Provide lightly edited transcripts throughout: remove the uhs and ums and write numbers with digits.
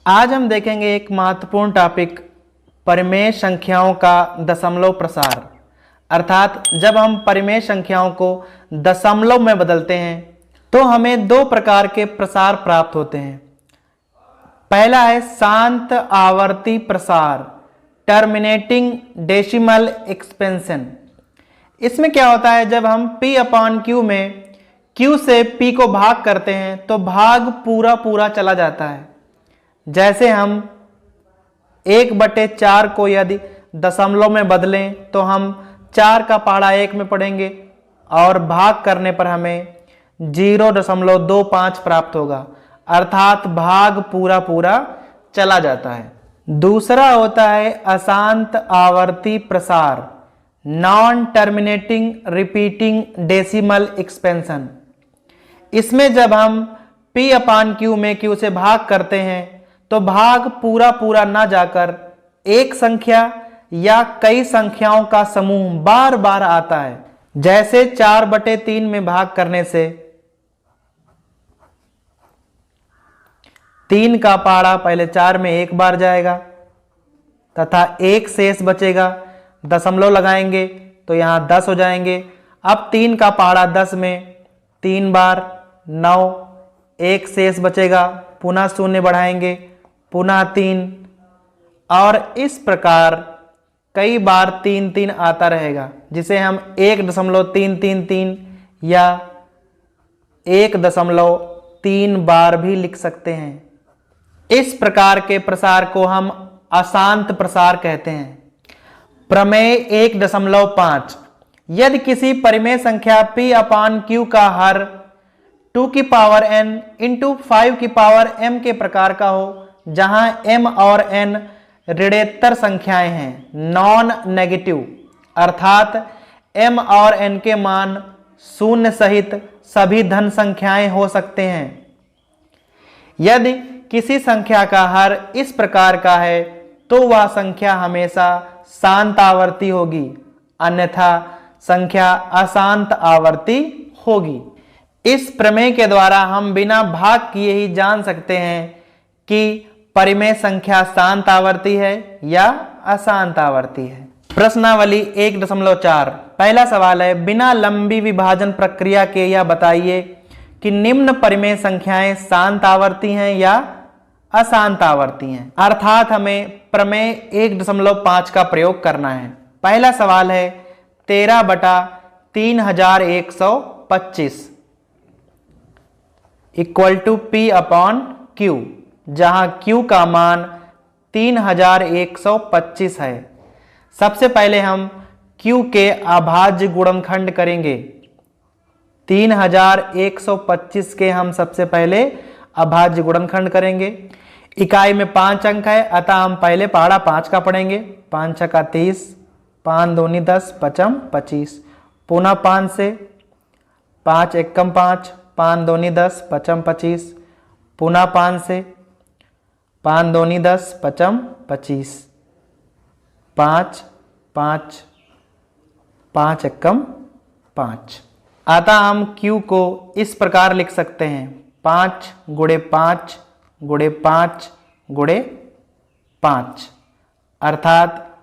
आज हम देखेंगे एक महत्वपूर्ण टॉपिक, परिमेय संख्याओं का दशमलव प्रसार। अर्थात जब हम परिमेय संख्याओं को दशमलव में बदलते हैं तो हमें दो प्रकार के प्रसार प्राप्त होते हैं। पहला है शांत आवर्ती प्रसार, टर्मिनेटिंग डेसिमल एक्सपेंशन। इसमें क्या होता है, जब हम p/q में q से p को भाग करते हैं तो भाग पूरा पूरा चला जाता है। जैसे हम 1/4 को यदि दशमलव में बदलें तो हम 4 का पहाड़ा 1 में पढ़ेंगे और भाग करने पर हमें 0.25 प्राप्त होगा, अर्थात भाग पूरा पूरा चला जाता है। दूसरा होता है अशांत आवर्ती प्रसार, non terminating repeating decimal expansion. इसमें जब हम p/q में q से भाग करते हैं तो भाग पूरा पूरा ना जाकर एक संख्या या कई संख्याओं का समूह बार बार आता है। जैसे 4/3 में भाग करने से 3 का पहाड़ा पहले 4 में एक बार जाएगा तथा एक शेष बचेगा, दशमलव लगाएंगे तो यहां 10 हो जाएंगे। अब 3 का पहाड़ा 10 में 3 बार 9, एक शेष बचेगा, पुनः 0 बढ़ाएंगे, पुनः 3, और इस प्रकार कई बार 3 आता रहेगा, जिसे हम 1.333 या 1.3 बार भी लिख सकते हैं। इस प्रकार के प्रसार को हम अशांत प्रसार कहते हैं। प्रमेय 1.5, यदि किसी परिमेय संख्या p/q का हर 2n × 5m के प्रकार का हो, जहां m और n ऋणेतर संख्याएं हैं, नॉन नेगेटिव, अर्थात m और n के मान शून्य सहित सभी धन संख्याएं हो सकते हैं। यदि किसी संख्या का हर इस प्रकार का है तो वह संख्या हमेशा शांत आवर्ती होगी, अन्यथा संख्या अशांत आवर्ती होगी। इस प्रमेय के द्वारा हम बिना भाग किए ही जान सकते हैं कि परिमेय संख्या शांत आवर्ती है या अशांत आवर्ती है। प्रश्नावली 1.4, पहला सवाल है, बिना लंबी विभाजन प्रक्रिया के यह बताइए कि निम्न परिमेय संख्याएं शांत आवर्ती हैं या अशांत आवर्ती हैं। अर्थात हमें प्रमेय 1.5 का प्रयोग करना है। पहला सवाल है 13/3125 इक्वल टू p/q, जहां q का मान 3125 है। सबसे पहले हम q के अभाज्य गुणनखंड करेंगे। 3125 के हम सबसे पहले अभाज्य गुणनखंड करेंगे। इकाई में 5 अंक है, अतः हम पहले पहाड़ा 5 का पढ़ेंगे। 5 छक्का 30, 5 दूनी 10, 5 25, पुनः 5 से 5 एकम 5, 5 दूनी 10, 5 25, पुनः 5 से 5 दूनी 10, 5 25, 5 5 5 एकम 5। अतः हम q को इस प्रकार लिख सकते हैं, 5 × 5 × 5 × 5, अर्थात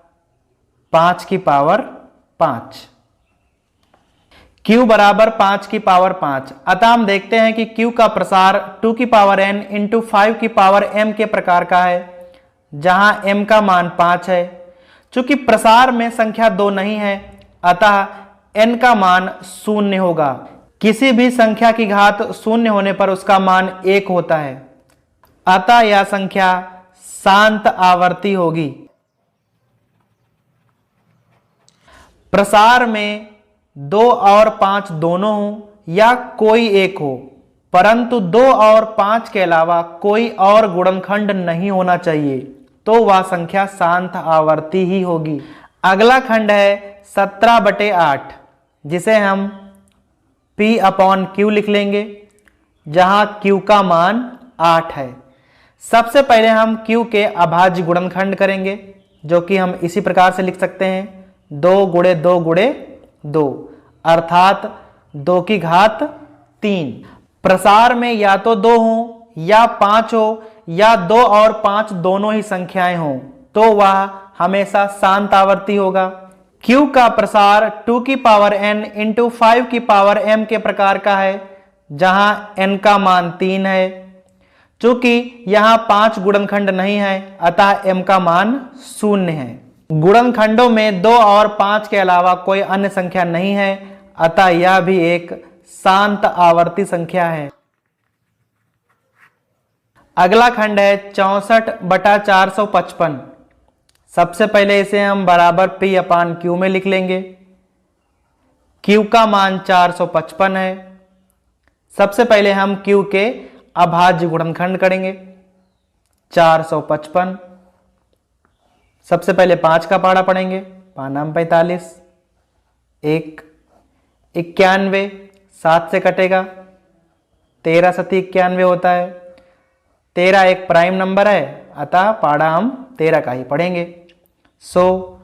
5 की पावर 5। q बराबर 5 की पावर 5। अतः हम देखते हैं कि q का प्रसार 2n × 5m के प्रकार का है, जहां m का मान 5 है। चूंकि प्रसार में संख्या 2 नहीं है, अतः n का मान 0 होगा। किसी भी संख्या की घात 0 होने पर उसका मान 1 होता है, अतः यह संख्या शांत आवर्ती होगी। प्रसार में 2 और 5 दोनों हो या कोई एक हो, परंतु 2 और 5 के अलावा कोई और गुणनखंड नहीं होना चाहिए, तो वह संख्या शांत आवर्ती ही होगी। अगला खंड है 17/8, जिसे हम p/q लिख लेंगे, जहां q का मान 8 है। सबसे पहले हम q के अभाज्य गुणनखंड करेंगे, जो कि हम इसी प्रकार से लिख सकते हैं, 2 × 2 × 2, अर्थात 2 की घात 3। प्रसार में या तो 2 हो या 5 हो या 2 और 5 दोनों ही संख्याएं हों तो वह हमेशा शांत आवर्ती होगा। q का प्रसार 2 की पावर n इंटू 5 की पावर m के प्रकार का है, जहां n का मान 3 है। चूंकि यहां 5 गुणनखंड नहीं है, अतः m का मान 0 है। गुणनखंडों में 2 और 5 के अलावा कोई अन्य संख्या नहीं है, अतः यह भी एक शांत आवर्ती संख्या है। अगला खंड है 64/455। सबसे पहले इसे हम बराबर P अपान Q में लिख लेंगे। Q का मान 455 है। सबसे पहले हम Q के अभाज्य गुणनखंड करेंगे। 455, सबसे पहले 5 का पहाड़ा पढ़ेंगे। 5 45, 1 91, 7 से कटेगा, 13 सती 91 होता है। 13 एक प्राइम नंबर है, अतः पहाड़ा हम 13 का ही पढ़ेंगे। So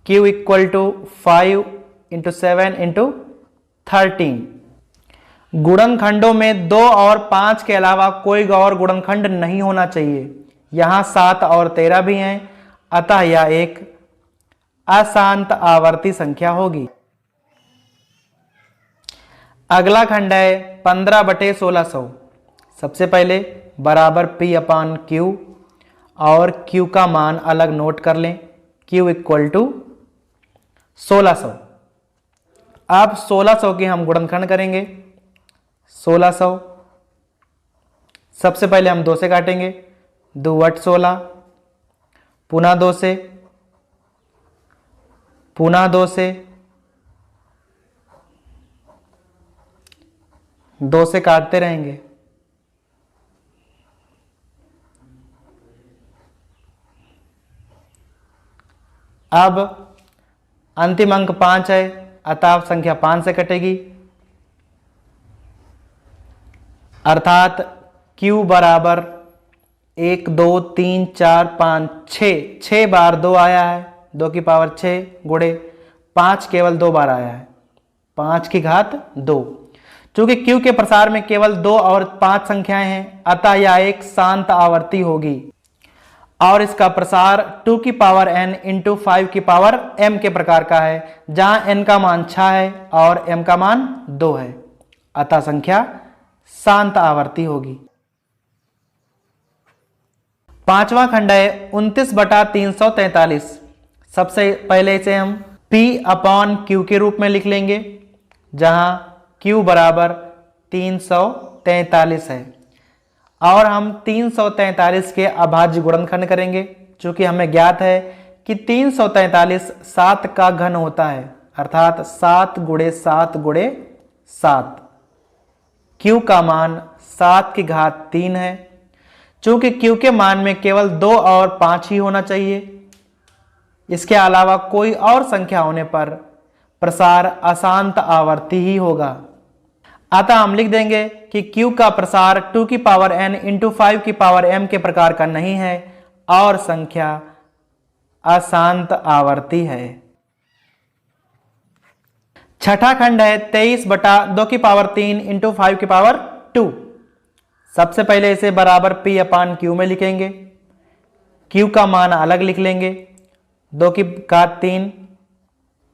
Q equal to 5 into 7 into 13। गुणनखंडों में 2 और 5 के अलावा कोई और गुणनखंड नहीं होना चाहिए। यहां 7 और 13 भी हैं, अतः यह एक अशांत आवर्ती संख्या होगी। अगला खंड है 15/1600। सबसे पहले बराबर P अपान Q और Q का मान अलग नोट कर लें। Q equal to 1600। अब 1600 की हम गुणनखंड करेंगे। 1600, सबसे पहले हम 2 से काटेंगे। 2 × 16, पुनः 2 से, पुनः 2 से, 2 से काटते रहेंगे। अब अंतिम अंक 5 है, अतः संख्या 5 से कटेगी, अर्थात Q बराबर 1 2 3 4 5 6 बार 2 आया है। 2 की पावर 6 गुणे 5 केवल 2 बार आया है, 5 की घात 2। चूंकि Q के प्रसार में केवल 2 और 5 संख्याएं हैं, अतः यह एक शांत आवर्ती होगी और इसका प्रसार 2 की पावर n इंटू 5 की पावर m के प्रकार का है, जहां n का मान 6 है और m का मान 2 है, अतः संख्या शांत आवर्ती होगी। पांचवा खंड है 29/343। सबसे पहले इसे हम P अपान Q के रूप में लिख लेंगे, जहां Q बराबर 343 है और हम 343 के अभाज्य गुणनखंड करेंगे। चूंकि हमें ज्ञात है कि 343 7 का घन होता है, अर्थात 7 × 7 × 7। Q का मान 7 की घात 3 है। चूंकि Q के मान में केवल 2 और 5 ही होना चाहिए, इसके अलावा कोई और संख्या होने पर प्रसार अशांत आवर्ती ही होगा। अतः हम लिख देंगे कि Q का प्रसार 2 की पावर n इंटू 5 की पावर m के प्रकार का नहीं है और संख्या अशांत आवर्ती है। छठा खंड है 23/2 इंटू 5 की पावर 2। सबसे पहले इसे बराबर P अपान Q में लिखेंगे। Q का मान अलग लिख लेंगे। 2 की घात 3,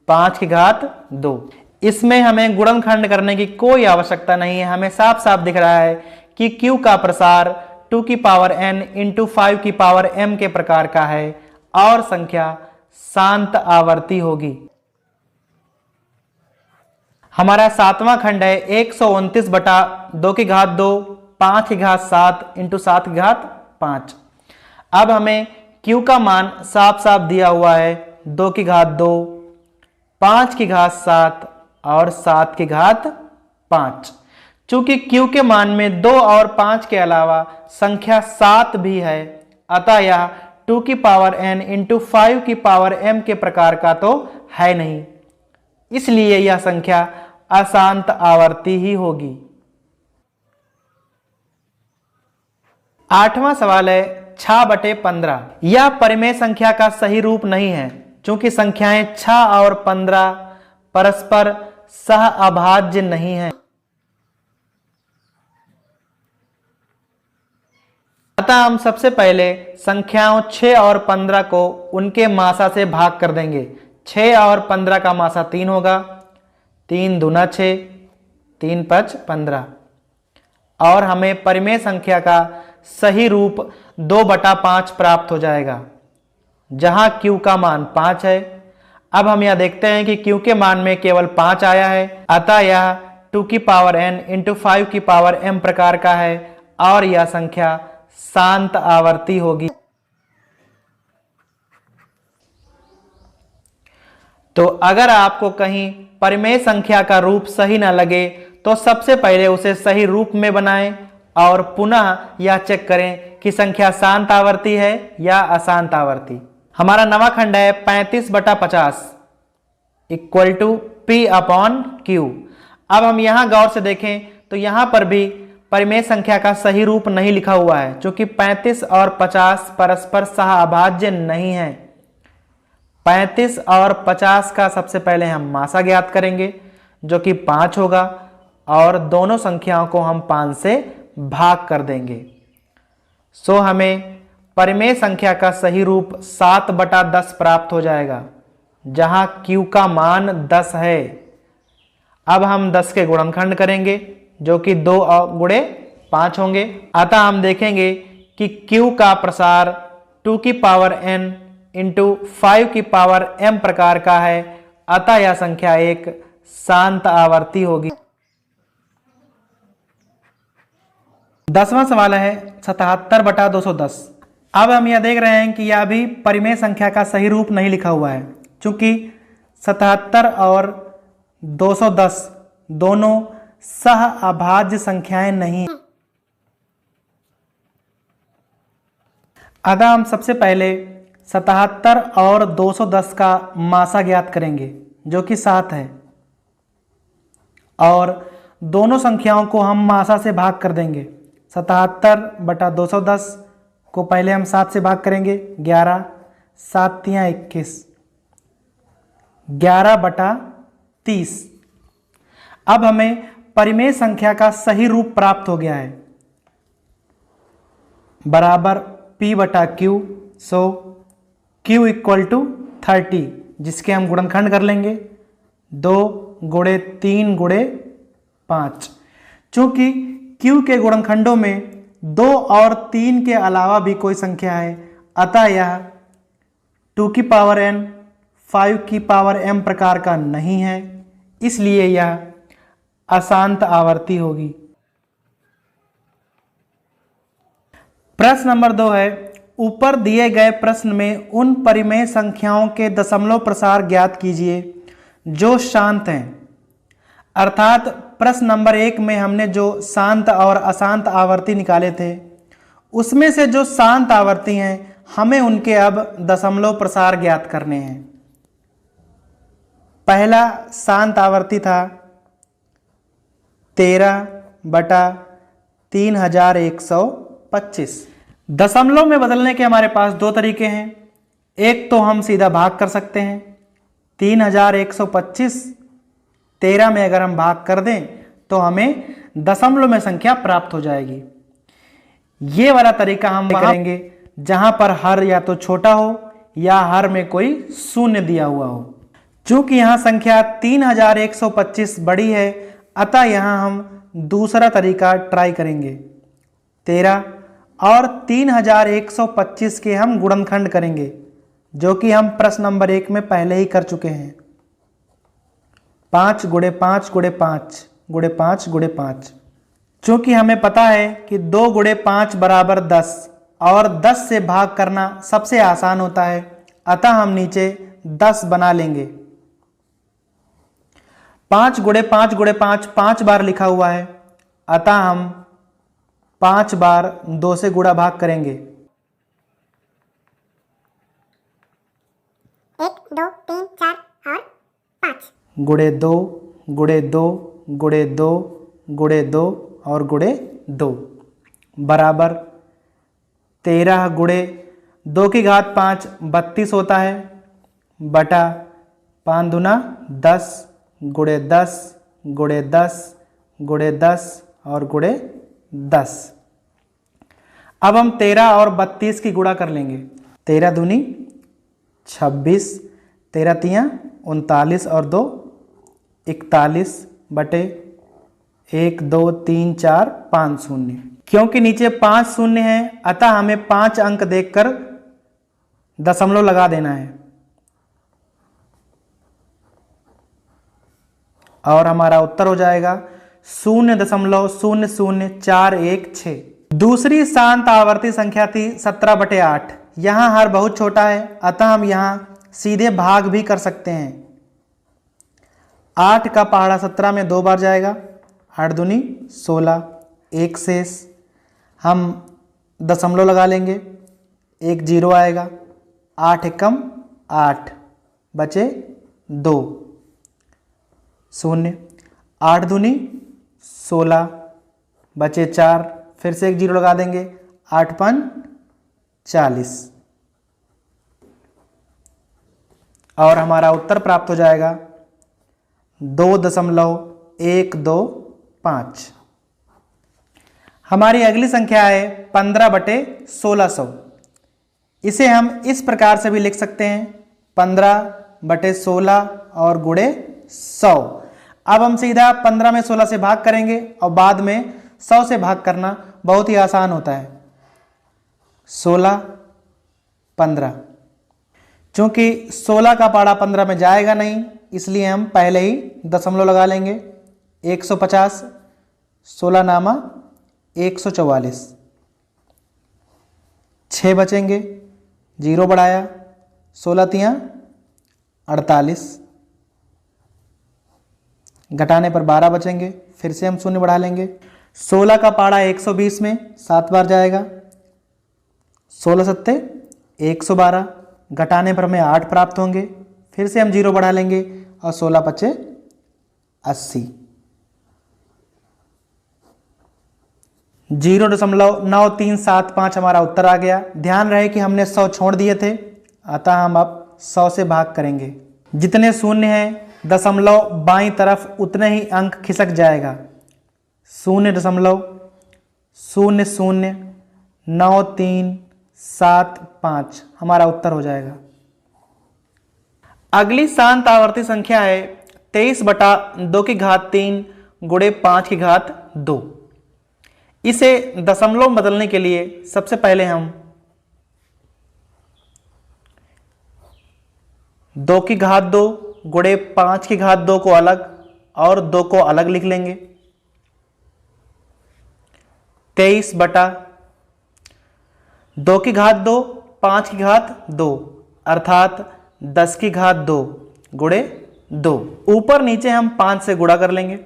5 की घात 2। इसमें हमें गुणनखंड करने की कोई आवश्यकता नहीं है। हमें साफ साफ दिख रहा है कि Q का प्रसार 2 की पावर n इंटू 5 की पावर m के प्रकार का है और संख्या शांत आवर्ती होगी। हमारा सातवां खंड है 129/2 की घात 2, 5 की घात 7 इंटू 7 की घात 5। अब हमें Q का मान साफ साफ दिया हुआ है, 2 की घात 2, 5 की घात 7 और 7 की घात 5। चूंकि Q के मान में 2 और 5 के अलावा संख्या 7 भी है, अतः यह 2 की पावर n इंटू 5 की पावर m के प्रकार का तो है नहीं, इसलिए यह संख्या अशांत आवर्ती ही होगी। आठवां सवाल है 6/15। यह परिमेय संख्या का सही रूप नहीं है, चूंकि संख्याएं 6 और 15 परस्पर सह अभाज्य नहीं है। अतः हम सबसे पहले संख्याओं 6 और 15 को उनके मासा से भाग कर देंगे। 6 और 15 का मासा 3 होगा। 3 दूना 6, 3 5 15। और हमें परिमेय संख्या का सही रूप 2/5 प्राप्त हो जाएगा, जहां q का मान 5 है। अब हम यह देखते हैं कि q के मान में केवल 5 आया है, अतः यह 2 की पावर n इंटू 5 की पावर m प्रकार का है और यह संख्या शांत आवर्ती होगी। तो अगर आपको कहीं परिमेय संख्या का रूप सही न लगे तो सबसे पहले उसे सही रूप में बनाएं और पुनः यह चेक करें कि संख्या शांत आवर्ती है या अशांत आवर्ती। हमारा नवा खंड है 35/50 इक्वल टू p/q। अब हम यहां गौर से देखें तो यहां पर भी परिमेय संख्या का सही रूप नहीं लिखा हुआ है, क्योंकि 35 और 50 परस्पर सहअभाज्य नहीं है। 35 और 50 का सबसे पहले हम मासा ज्ञात करेंगे, जो कि 5 होगा, और दोनों संख्याओं को हम 5 से भाग कर देंगे। सो हमें परिमेय संख्या का सही रूप 7/10 प्राप्त हो जाएगा, जहां q का मान 10 है। अब हम 10 के गुणनखंड करेंगे, जो कि 2 गुणे 5 होंगे। अतः हम देखेंगे कि q का प्रसार 2 की पावर n इंटू 5 की पावर m प्रकार का है, अतः यह संख्या एक शांत आवर्ती होगी। 10वां सवाल है 77/210। अब हम यह देख रहे हैं कि यह भी परिमेय संख्या का सही रूप नहीं लिखा हुआ है, क्योंकि 77 और 210 दोनों सहअभाज्य संख्याएं नहीं। अतः हम सबसे पहले 77 और 210 का मासा ज्ञात करेंगे, जो कि 7 है, और दोनों संख्याओं को हम मासा से भाग कर देंगे। 77/210 को पहले हम 7 से भाग करेंगे, 11, 7 × 21, 11/30। अब हमें परिमेय संख्या का सही रूप प्राप्त हो गया है, बराबर p/q। So q equal to 30, जिसके हम गुणनखंड कर लेंगे, 2 गुणे 3 गुणे 5। चूंकि q के गुणनखंडों में 2 और 3 के अलावा भी कोई संख्या है, अतः यह 2 की पावर n 5 की पावर m प्रकार का नहीं है, इसलिए यह अशांत आवर्ती होगी। प्रश्न नंबर 2 है, ऊपर दिए गए प्रश्न में उन परिमेय संख्याओं के दशमलव प्रसार ज्ञात कीजिए जो शांत हैं। अर्थात प्रश्न नंबर 1 में हमने जो शांत और अशांत आवर्ती निकाले थे, उसमें से जो शांत आवर्ती हैं हमें उनके अब दशमलव प्रसार ज्ञात करने हैं। पहला शांत आवर्ती था 13/3125। दशमलव में बदलने के हमारे पास 2 तरीके हैं। एक तो हम सीधा भाग कर सकते हैं, 3125 13 में अगर हम भाग कर दें तो हमें दशमलव में संख्या प्राप्त हो जाएगी। ये वाला तरीका हम करेंगे जहां पर हर या तो छोटा हो या हर में कोई शून्य दिया हुआ हो। चूंकि यहां संख्या 3125 बड़ी है, अतः यहां हम दूसरा तरीका ट्राई करेंगे। 13 और 3125 के हम गुणनखंड करेंगे, जो कि हम प्रश्न नंबर 1 में पहले ही कर चुके हैं। 5 गुणे 5 गुणे 5 गुणे 5 गुणे 5। चूंकि हमें पता है कि 2 गुणे 5 बराबर 10 और 10 से भाग करना सबसे आसान होता है, अतः हम नीचे 10 बना लेंगे। 5 गुणे 5 गुणे 5 5 बार लिखा हुआ है, अतः हम 5 बार 2 से गुणा भाग करेंगे। 1 2 3 4 और 5 गुणे 2 गुणे 2 गुणे 2 गुणे 2 और गुणे 2 बराबर 13 गुणे 2 की घात 5 32 होता है, बटा 5 दूना 10 गुणे 10 गुणे 10 गुणे 10 और गुणे 10। अब हम 13 और 32 की गुणा कर लेंगे। 13 दूनी 26, 13 तियां 39 और 2 41 बटे 1 2 3 4 5 शून्य। क्योंकि नीचे 5 शून्य है अतः हमें 5 अंक देखकर दशमलव लगा देना है और हमारा उत्तर हो जाएगा 0.00416। दूसरी शांत आवर्ती संख्या थी 17/8। यहां हर बहुत छोटा है अतः हम यहां सीधे भाग भी कर सकते हैं। 8 का पहाड़ा 17 में 2 बार जाएगा, 8 दूनी 16, एक शेष। हम दशमलव लगा लेंगे, एक जीरो आएगा, 8 एकम 8 बचे 2 शून्य, 8 दूनी 16 बचे 4, फिर से एक जीरो लगा देंगे, 8 5 40 और हमारा उत्तर प्राप्त हो जाएगा 2.125। हमारी अगली संख्या है 15/1600। इसे हम इस प्रकार से भी लिख सकते हैं 15/16 और गुणे 100। अब हम सीधा 15 में 16 से भाग करेंगे और बाद में 100 से भाग करना बहुत ही आसान होता है। 16 15, चूंकि 16 का पहाड़ा 15 में जाएगा नहीं इसलिए हम पहले ही दशमलव लगा लेंगे। 150, 16 नामा 144, 6 बचेंगे, जीरो बढ़ाया, 16 तियां 48, घटाने पर 12 बचेंगे, फिर से हम शून्य बढ़ा लेंगे। 16 का पहाड़ा 120 में 7 बार जाएगा, 16 सत्ते 112, घटाने पर हमें 8 प्राप्त होंगे, फिर से हम जीरो बढ़ा लेंगे और 16 पचे 80। 0.9375 हमारा उत्तर आ गया। ध्यान रहे कि हमने 100 छोड़ दिए थे अतः हम अब 100 से भाग करेंगे। जितने शून्य हैं दशमलव बाईं तरफ उतने ही अंक खिसक जाएगा। 0.009375 हमारा उत्तर हो जाएगा। अगली शांत आवर्ती संख्या है 23/2 गुणे 5/2। इसे दशमलव में बदलने के लिए सबसे पहले हम 2/2 गुणे 5/2 को अलग और 2 को अलग लिख लेंगे। 23/2 5/2 अर्थात 10/2 गुणे 2। ऊपर नीचे हम 5 से गुणा कर लेंगे।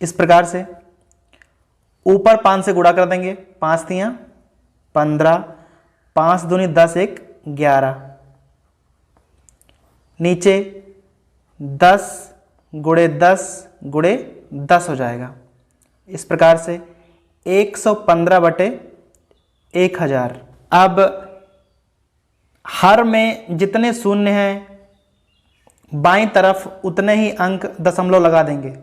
इस प्रकार से ऊपर 5 से गुणा कर देंगे, 5 तियां 15, 5 दूनी 10 1 11, नीचे 10 गुणे 10 गुणे 10 हो जाएगा। इस प्रकार से 115/1000। अब हर में जितने शून्य हैं बाईं तरफ उतने ही अंक दशमलव लगा देंगे।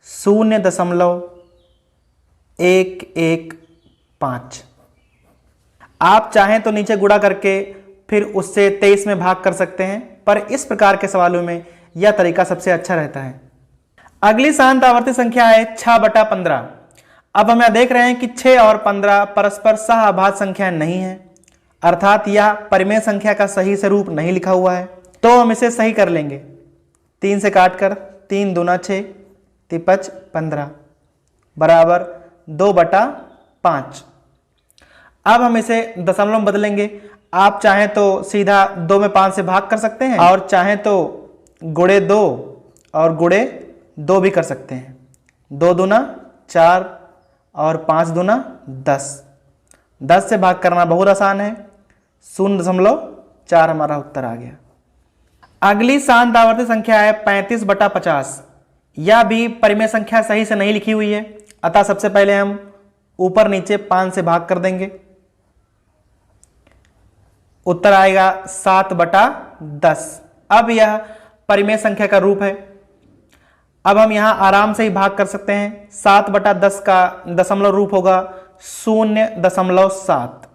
0.115। आप चाहें तो नीचे गुणा करके फिर उससे 23 में भाग कर सकते हैं, पर इस प्रकार के सवालों में यह तरीका सबसे अच्छा रहता है। अगली शांत आवर्ती संख्या है 6/15। अब हम यह देख रहे हैं कि 6 और 15 परस्पर सहअभाज्य संख्या नहीं है, अर्थात यह परिमेय संख्या का सही से रूप नहीं लिखा हुआ है। तो हम इसे सही कर लेंगे। 3 से काटकर 3 दूना 6, 3 15 बराबर 2/5। अब हम इसे दशमलव में बदलेंगे। आप चाहें तो सीधा 2 में 5 से भाग कर सकते हैं और चाहें तो गुणे 2 और गुणे 2 भी कर सकते हैं। 2 दूना 4 और 5 दूना 10। 10 से भाग करना बहुत आसान है। 0.4 हमारा उत्तर आ गया। अगली शांत आवर्ती संख्या है 35/50। यह भी परिमेय संख्या सही से नहीं लिखी हुई है, अतः सबसे पहले हम ऊपर नीचे 5 से भाग कर देंगे। उत्तर आएगा 7/10। अब यह परिमेय संख्या का रूप है। अब हम यहां आराम से ही भाग कर सकते हैं। 7/10 का दशमलव रूप होगा 0.7।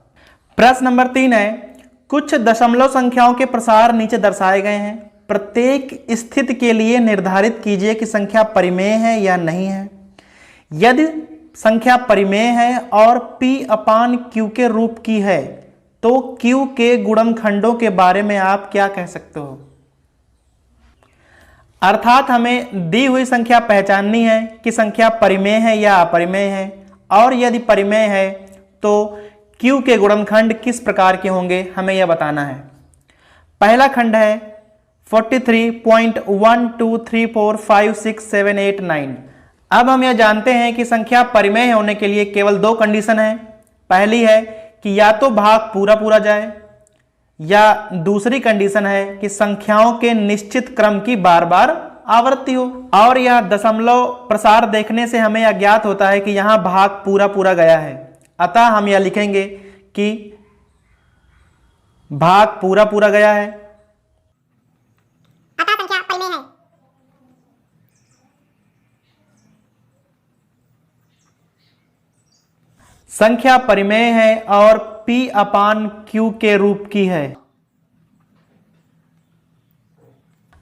प्रश्न नंबर 3 है, कुछ दशमलव संख्याओं के प्रसार नीचे दर्शाए गए हैं। प्रत्येक स्थिति के लिए निर्धारित कीजिए कि संख्या परिमेय है या नहीं है। यदि संख्या परिमेय है और P/Q के रूप की है तो Q के गुणनखंडों के बारे में आप क्या कह सकते हो? अर्थात हमें दी हुई संख्या पहचाननी है कि संख्या परिमेय है या अपरिमेय है, और यदि परिमेय है तो Q के गुणनखंड किस प्रकार के होंगे, हमें यह बताना है। पहला खंड है 43.123456789। अब हम यह जानते हैं कि संख्या परिमेय होने के लिए केवल दो कंडीशन है। पहली है कि या तो भाग पूरा पूरा जाए, या दूसरी कंडीशन है कि संख्याओं के निश्चित क्रम की बार बार आवृत्ति हो। और यह दशमलव प्रसार देखने से हमें यह ज्ञात होता है कि यहां भाग पूरा पूरा गया है। अतः हम यह लिखेंगे कि भाग पूरा पूरा गया है, अतः संख्या परिमेय है। संख्या परिमेय है और P/Q के रूप की है।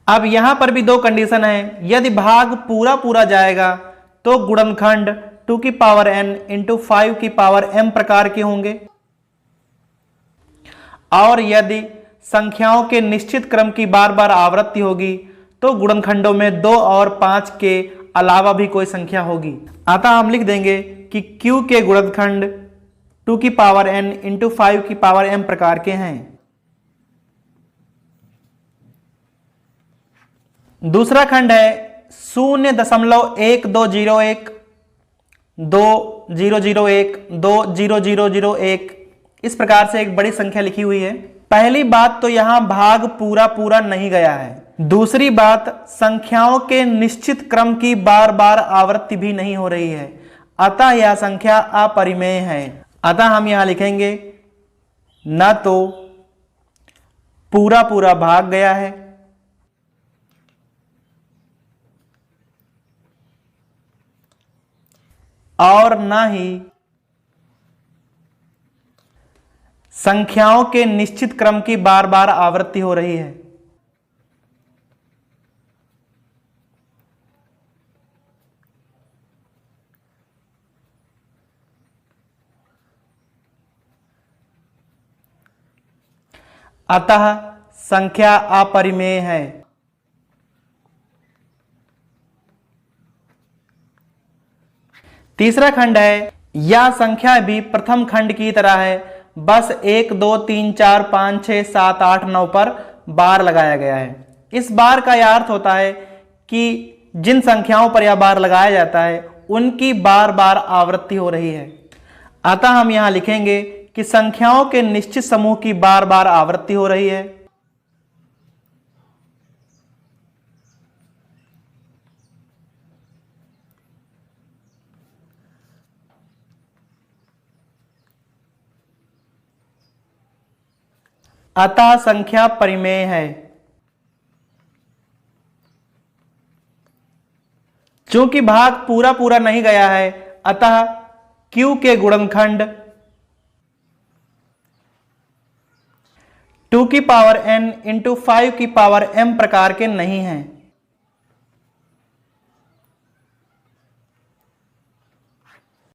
अब यहां पर भी दो कंडीशन है। यदि भाग पूरा पूरा जाएगा तो गुणनखंड 2n × 5m प्रकार के होंगे, और यदि संख्याओं के निश्चित क्रम की बार बार आवृत्ति होगी तो गुणनखंडों में 2 और 5 के अलावा भी कोई संख्या होगी। अतः हम लिख देंगे कि Q के गुणनखंड 2n × 5m प्रकार के हैं। दूसरा खंड है 0.1201 2001 20001। इस प्रकार से एक बड़ी संख्या लिखी हुई है। पहली बात तो यहां भाग पूरा पूरा नहीं गया है। दूसरी बात, संख्याओं के निश्चित क्रम की बार बार आवृत्ति भी नहीं हो रही है, अतः यह संख्या अपरिमेय है। अतः हम यहां लिखेंगे न तो पूरा पूरा भाग गया है और न ही संख्याओं के निश्चित क्रम की बार बार आवृत्ति हो रही है। अतः संख्या अपरिमेय है। तीसरा खंड है, यह संख्या भी प्रथम खंड की तरह है, बस 1 2 3 4 5 6 7 8 9 पर बार लगाया गया है। इस बार का यह अर्थ होता है कि जिन संख्याओं पर यह बार लगाया जाता है उनकी बार बार आवृत्ति हो रही है। अतः हम यहां लिखेंगे कि संख्याओं के निश्चित समूह की बार बार आवृत्ति हो रही है। अतः संख्या परिमेय है। चूंकि भाग पूरा पूरा नहीं गया है, अतः Q के गुणनखंड 2n × 5m प्रकार के नहीं हैं।